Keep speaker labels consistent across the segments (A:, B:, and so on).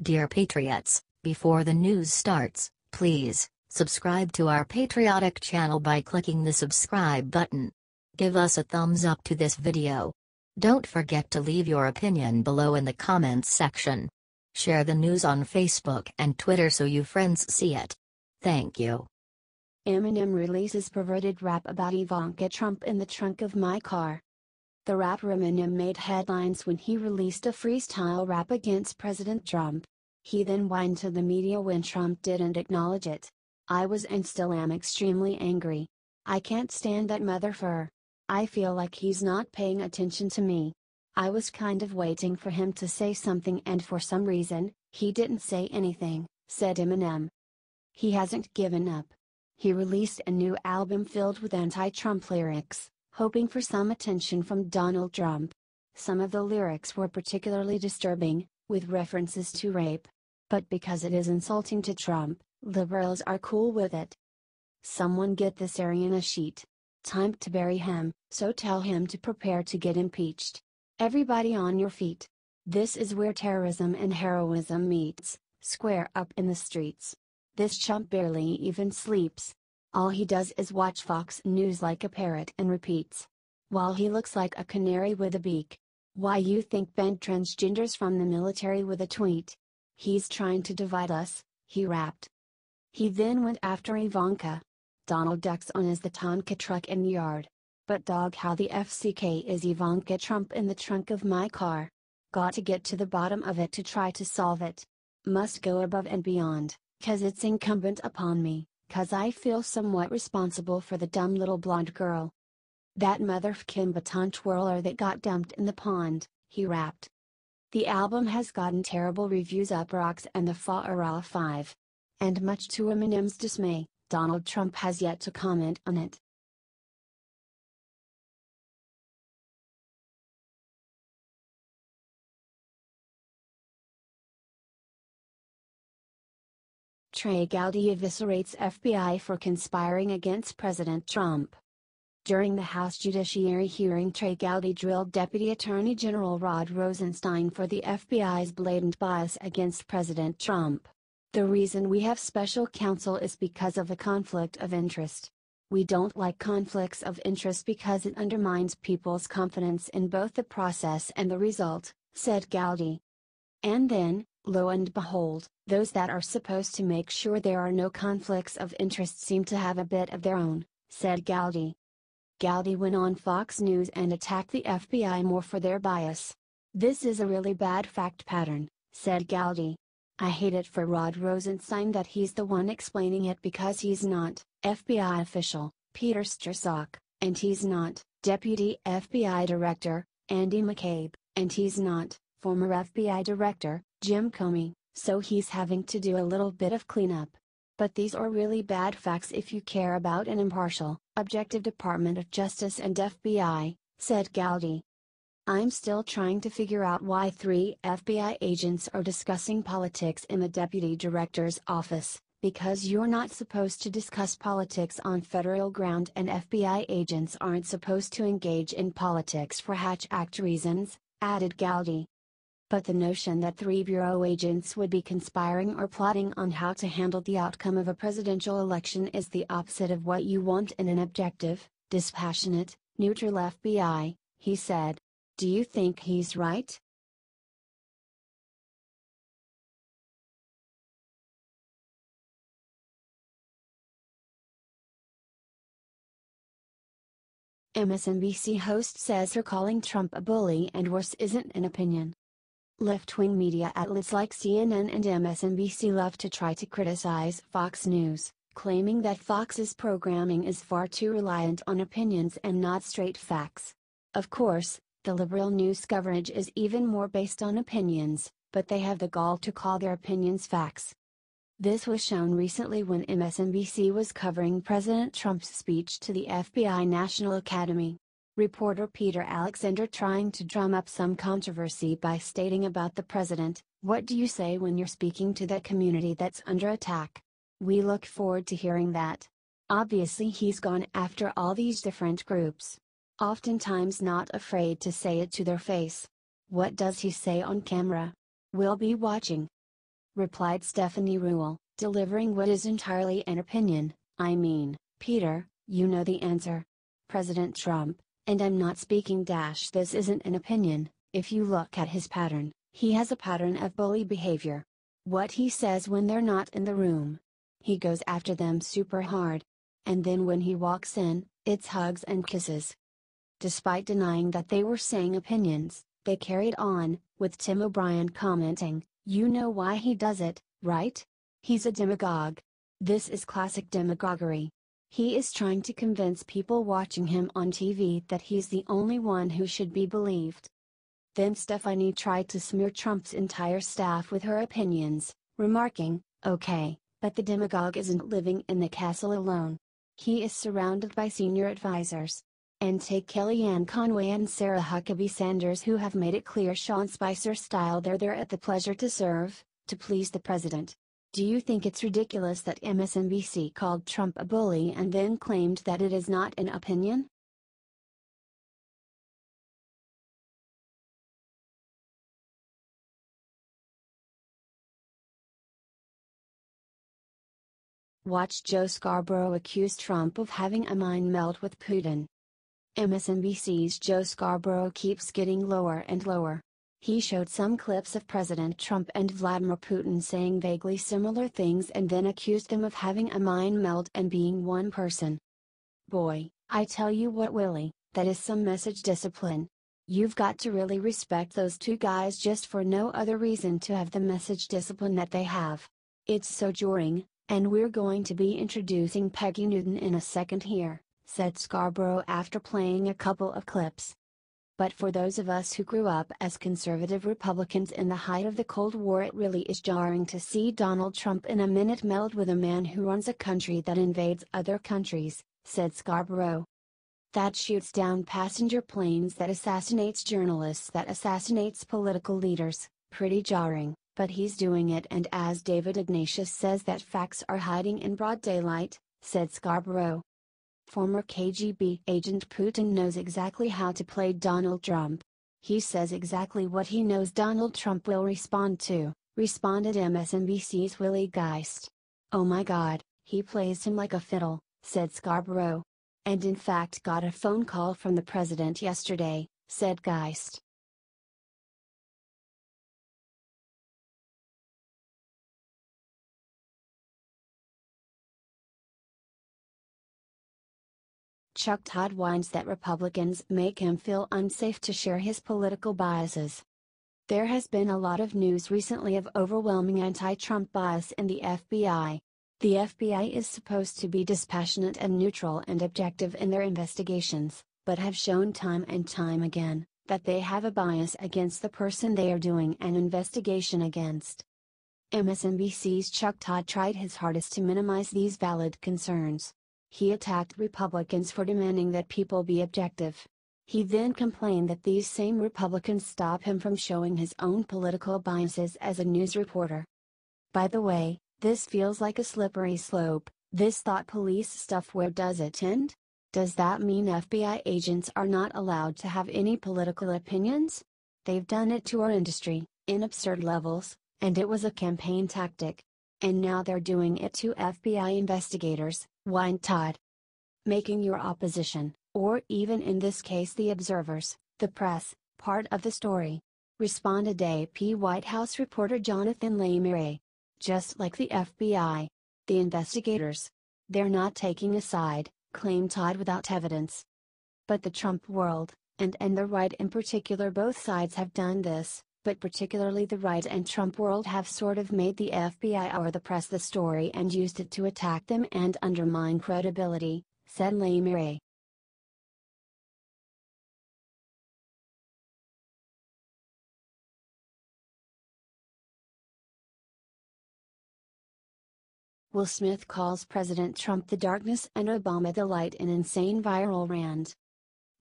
A: Dear Patriots, before the news starts, please subscribe to our patriotic channel by clicking the subscribe button. Give us a thumbs up to this video. Don't forget to leave your opinion below in the comments section. Share the news on Facebook and Twitter so you friends see it. Thank you.
B: Eminem releases perverted rap about Ivanka Trump in the trunk of my car. The rapper Eminem made headlines when he released a freestyle rap against President Trump. He then whined to the media when Trump didn't acknowledge it. I was and still am extremely angry. I can't stand that motherf. I feel like he's not paying attention to me. I was kind of waiting for him to say something and for some reason, he didn't say anything, said Eminem. He hasn't given up. He released a new album filled with anti-Trump lyrics, hoping for some attention from Donald Trump. Some of the lyrics were particularly disturbing, with references to rape. But because it is insulting to Trump, liberals are cool with it. Someone get this Aryan a sheet. Time to bury him, so tell him to prepare to get impeached. Everybody on your feet. This is where terrorism and heroism meets, square up in the streets. This chump barely even sleeps. All he does is watch Fox News like a parrot and repeats. While he looks like a canary with a beak. Why you think banned transgenders from the military with a tweet? He's trying to divide us, he rapped. He then went after Ivanka. Donald ducks on as the Tonka truck in the yard. But dog, how the FCK is Ivanka Trump in the trunk of my car? Got to get to the bottom of it to try to solve it. Must go above and beyond, 'cause it's incumbent upon me, 'cause I feel somewhat responsible for the dumb little blonde girl. That motherfucking baton twirler that got dumped in the pond, he rapped. The album has gotten terrible reviews up rocks and the FARA 5. And much to Eminem's dismay, Donald Trump has yet to comment on it. Trey Gowdy eviscerates FBI for conspiring against President Trump. During the House Judiciary hearing, Trey Gowdy drilled Deputy Attorney General Rod Rosenstein for the FBI's blatant bias against President Trump. The reason we have special counsel is because of a conflict of interest. We don't like conflicts of interest because it undermines people's confidence in both the process and the result, said Gowdy. And then, lo and behold, those that are supposed to make sure there are no conflicts of interest seem to have a bit of their own, said Gowdy. Gowdy went on Fox News and attacked the FBI more for their bias. This is a really bad fact pattern, said Gowdy. I hate it for Rod Rosenstein that he's the one explaining it because he's not FBI official, Peter Strzok, and he's not Deputy FBI Director, Andy McCabe, and he's not former FBI Director, Jim Comey, so he's having to do a little bit of cleanup. But these are really bad facts if you care about an impartial, objective Department of Justice and FBI, said Gowdy. I'm still trying to figure out why 3 FBI agents are discussing politics in the Deputy Director's office, because you're not supposed to discuss politics on federal ground and FBI agents aren't supposed to engage in politics for Hatch Act reasons, added Gowdy. But the notion that 3 bureau agents would be conspiring or plotting on how to handle the outcome of a presidential election is the opposite of what you want in an objective, dispassionate, neutral FBI, he said. Do you think he's right? MSNBC host says her calling Trump a bully and worse isn't an opinion. Left-wing media outlets like CNN and MSNBC love to try to criticize Fox News, claiming that Fox's programming is far too reliant on opinions and not straight facts. Of course, the liberal news coverage is even more based on opinions, but they have the gall to call their opinions facts. This was shown recently when MSNBC was covering President Trump's speech to the FBI National Academy. Reporter Peter Alexander trying to drum up some controversy by stating about the president, "What do you say when you're speaking to that community that's under attack? We look forward to hearing that." Obviously he's gone after all these different groups. Oftentimes not afraid to say it to their face. What does he say on camera? We'll be watching. replied Stephanie Ruhle, delivering what is entirely an opinion. I mean, Peter, you know the answer. President Trump, and I'm not speaking dash this isn't an opinion, if you look at his pattern, he has a pattern of bully behavior. What he says when they're not in the room. He goes after them super hard. And then when he walks in, it's hugs and kisses. Despite denying that they were saying opinions, they carried on, with Tim O'Brien commenting, "You know why he does it, right? He's a demagogue. This is classic demagoguery. He is trying to convince people watching him on TV that he's the only one who should be believed." Then Stephanie tried to smear Trump's entire staff with her opinions, remarking, "Okay, but the demagogue isn't living in the castle alone. He is surrounded by senior advisors. And take Kellyanne Conway and Sarah Huckabee Sanders, who have made it clear Sean Spicer style they're there at the pleasure to serve, to please the president. Do you think it's ridiculous that MSNBC called Trump a bully and then claimed that it is not an opinion?" Watch Joe Scarborough accuse Trump of having a mind meld with Putin. MSNBC's Joe Scarborough keeps getting lower and lower. He showed some clips of President Trump and Vladimir Putin saying vaguely similar things and then accused them of having a mind meld and being one person. Boy, I tell you what, Willie, that is some message discipline. You've got to really respect those two guys just for no other reason to have the message discipline that they have. It's so jarring, and we're going to be introducing Peggy Newton in a second here, said Scarborough after playing a couple of clips. But for those of us who grew up as conservative Republicans in the height of the Cold War, it really is jarring to see Donald Trump in a minute meld with a man who runs a country that invades other countries, said Scarborough. That shoots down passenger planes, that assassinates journalists, that assassinates political leaders, pretty jarring, but he's doing it, and as David Ignatius says, that facts are hiding in broad daylight, said Scarborough. Former KGB agent Putin knows exactly how to play Donald Trump. He says exactly what he knows Donald Trump will respond to, responded MSNBC's Willie Geist. Oh my God, he plays him like a fiddle, said Scarborough. And in fact got a phone call from the president yesterday, said Geist. Chuck Todd whines that Republicans make him feel unsafe to share his political biases. There has been a lot of news recently of overwhelming anti-Trump bias in the FBI. The FBI is supposed to be dispassionate and neutral and objective in their investigations, but have shown time and time again that they have a bias against the person they are doing an investigation against. MSNBC's Chuck Todd tried his hardest to minimize these valid concerns. He attacked Republicans for demanding that people be objective. He then complained that these same Republicans stop him from showing his own political biases as a news reporter. By the way, this feels like a slippery slope, this thought police stuff. Where does it end? Does that mean FBI agents are not allowed to have any political opinions? They've done it to our industry, in absurd levels, and it was a campaign tactic. And now they're doing it to FBI investigators, whined Todd. Making your opposition, or even in this case the observers, the press, part of the story, responded AP White House reporter Jonathan Lemire. Just like the FBI. The investigators. They're not taking a side, claimed Todd without evidence. But the Trump world, and the right in particular, both sides have done this, but particularly the right and Trump world have sort of made the FBI or the press the story and used it to attack them and undermine credibility, said Lemire. Will Smith calls President Trump the darkness and Obama the light in insane viral rant.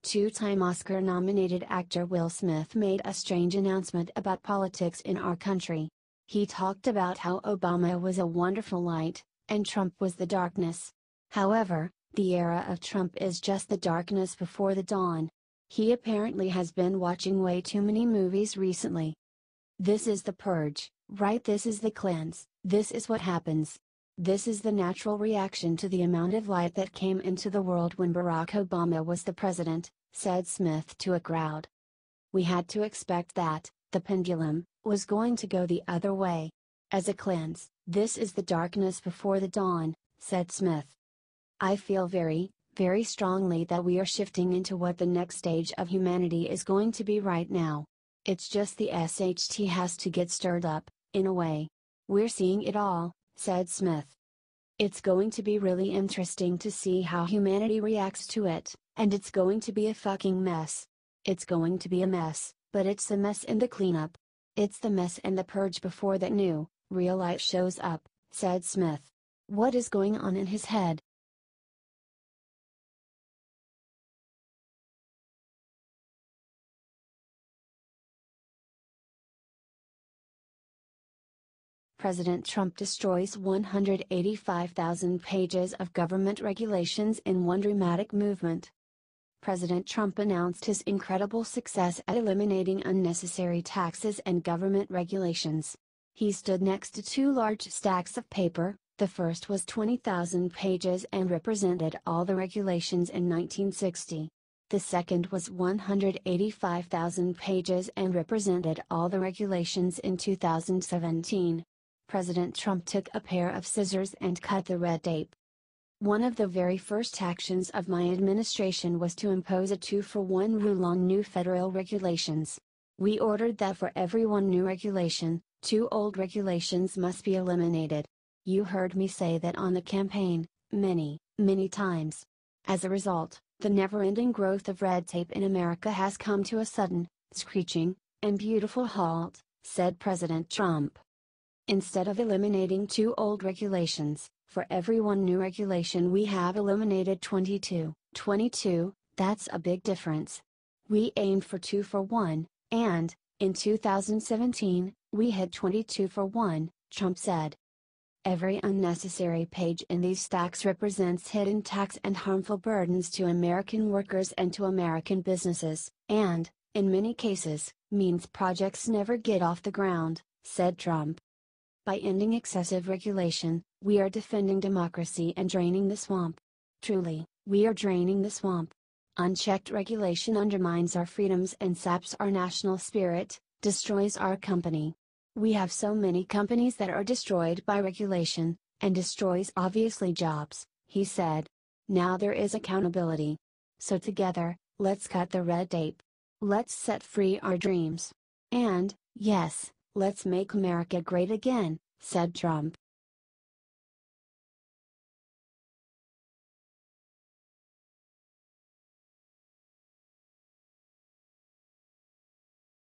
B: Two-time Oscar-nominated actor Will Smith made a strange announcement about politics in our country. He talked about how Obama was a wonderful light, and Trump was the darkness. However, the era of Trump is just the darkness before the dawn. He apparently has been watching way too many movies recently. This is The Purge, Right, this is the cleanse, this is what happens. This is the natural reaction to the amount of light that came into the world when Barack Obama was the president, said Smith to a crowd. We had to expect that, the pendulum, was going to go the other way. As a cleanse, this is the darkness before the dawn, said Smith. I feel very, very strongly that we are shifting into what the next stage of humanity is going to be right now. It's just the SHT has to get stirred up, in a way. We're seeing it all, said Smith. It's going to be really interesting to see how humanity reacts to it, and it's going to be a fucking mess. It's going to be a mess, but it's the mess and the cleanup. It's the mess and the purge before that new, real light shows up, said Smith. What is going on in his head? President Trump destroys 185,000 pages of government regulations in one dramatic movement. President Trump announced his incredible success at eliminating unnecessary taxes and government regulations. He stood next to two large stacks of paper. The first was 20,000 pages and represented all the regulations in 1960. The second was 185,000 pages and represented all the regulations in 2017. President Trump took a pair of scissors and cut the red tape. One of the very first actions of my administration was to impose a 2-for-1 rule on new federal regulations. We ordered that for every one new regulation, 2 old regulations must be eliminated. You heard me say that on the campaign, many, many times. As a result, the never-ending growth of red tape in America has come to a sudden, screeching, and beautiful halt, said President Trump. Instead of eliminating 2 old regulations, for every one new regulation we have eliminated 22. 22, that's a big difference. We aimed for 2 for 1, and, in 2017, we hit 22 for 1, Trump said. Every unnecessary page in these stacks represents hidden tax and harmful burdens to American workers and to American businesses, and, in many cases, means projects never get off the ground, said Trump. By ending excessive regulation, we are defending democracy and draining the swamp. Truly, we are draining the swamp. Unchecked regulation undermines our freedoms and saps our national spirit, destroys our company. We have so many companies that are destroyed by regulation, and destroys obviously jobs, he said. Now there is accountability. So together, let's cut the red tape. Let's set free our dreams. And, yes, let's make America great again, said Trump.